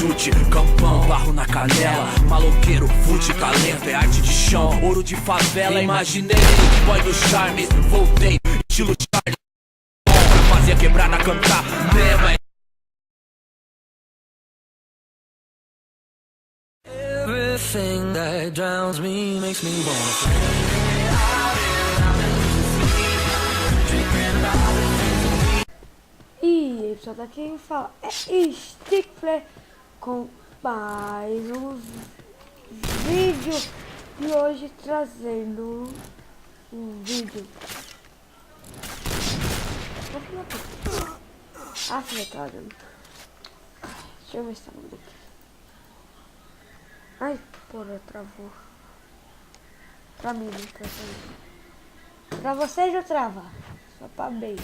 chute, campão, barro na canela, maloqueiro, fute, talento, é arte de chão, ouro de favela. Imaginei, boy do charme, voltei, estilo Charlie, pra fazer a quebrada cantar, mesmo. Everything that drowns me makes me wanna. E só tá aqui e fala, Stick Play com mais um vídeo e hoje trazendo um vídeo. Vou falar aqui. Afetado. Deixa eu ver se tá bom aqui. Ai, porra, travou. Pra mim, não pra você. Pra você já trava. Só pra beijo.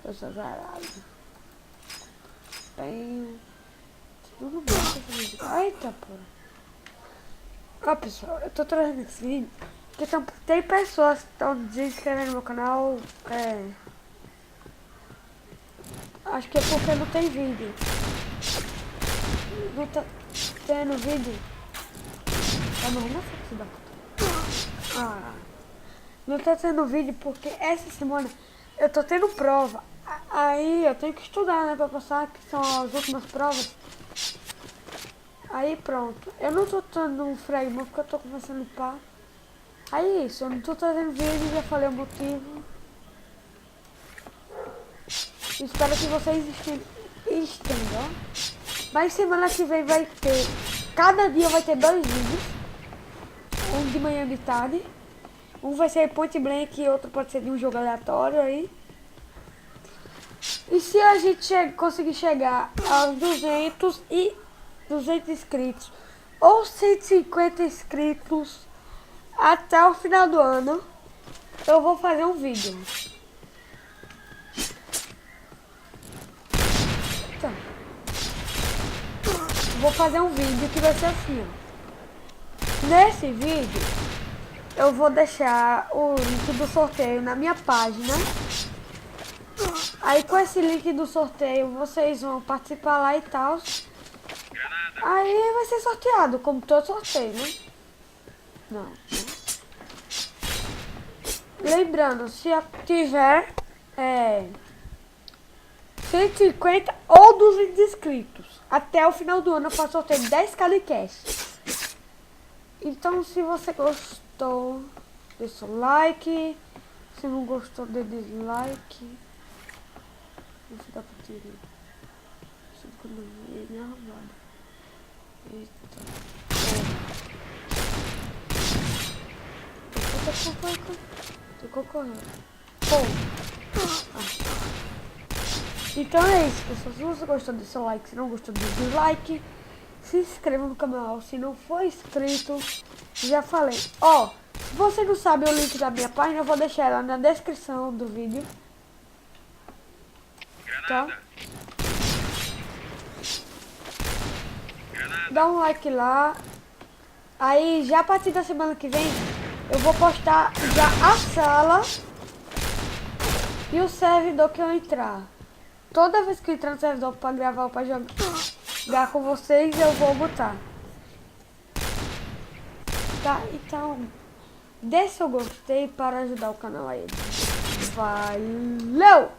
Eu sou azarado. Tenho tudo bem com essa música. Eita, porra. Ó, pessoal, eu tô trazendo esse vídeo porque tem pessoas que estão desinscrevendo no meu canal. Acho que é porque não tem vídeo. Não tá tendo vídeo. Tá morrendo essa filha da puta. Ah. Não tá tendo vídeo porque essa semana eu tô tendo prova. Aí eu tenho que estudar, né, pra passar, que são as últimas provas. Aí pronto. Eu não tô dando um fragmento porque eu tô começando a limpar. Aí isso, eu não tô trazendo vídeo, já falei o motivo. Espero que vocês estendam. Mas semana que vem vai ter, cada dia vai ter 2 vídeos. Um de manhã e de tarde. Um vai ser Point Blank e outro pode ser de um jogo aleatório aí. E se a gente conseguir chegar aos 200 inscritos ou 150 inscritos até o final do ano, eu vou fazer um vídeo. Então, vou fazer um vídeo que vai ser assim, ó. Nesse vídeo eu vou deixar o link do sorteio na minha página. Aí com esse link do sorteio vocês vão participar lá e tal. Aí vai ser sorteado, como todo sorteio, né? Não. Lembrando, se tiver 150 ou 200 inscritos, até o final do ano eu faço sorteio de 10 Calicast. Então se você gostou, deixa o like. Se não gostou, dê dislike. Não se dá pra tirar. Isso que eu não vi nem arrumado. Eita. Tô concorrendo. Então é isso, pessoal. Se você gostou, deixa o like. Se não gostou, dê dislike. Se inscreva no canal. Se não for inscrito, já falei. Ó, se você não sabe o link da minha página, eu vou deixar ela na descrição do vídeo. Tá? Dá um like lá. Aí já a partir da semana que vem eu vou postar já a sala e o servidor que eu entrar. Toda vez que eu entrar no servidor pra gravar ou pra jogar com vocês, eu vou botar. Tá? Então, dê seu gostei para ajudar o canal aí. Valeu!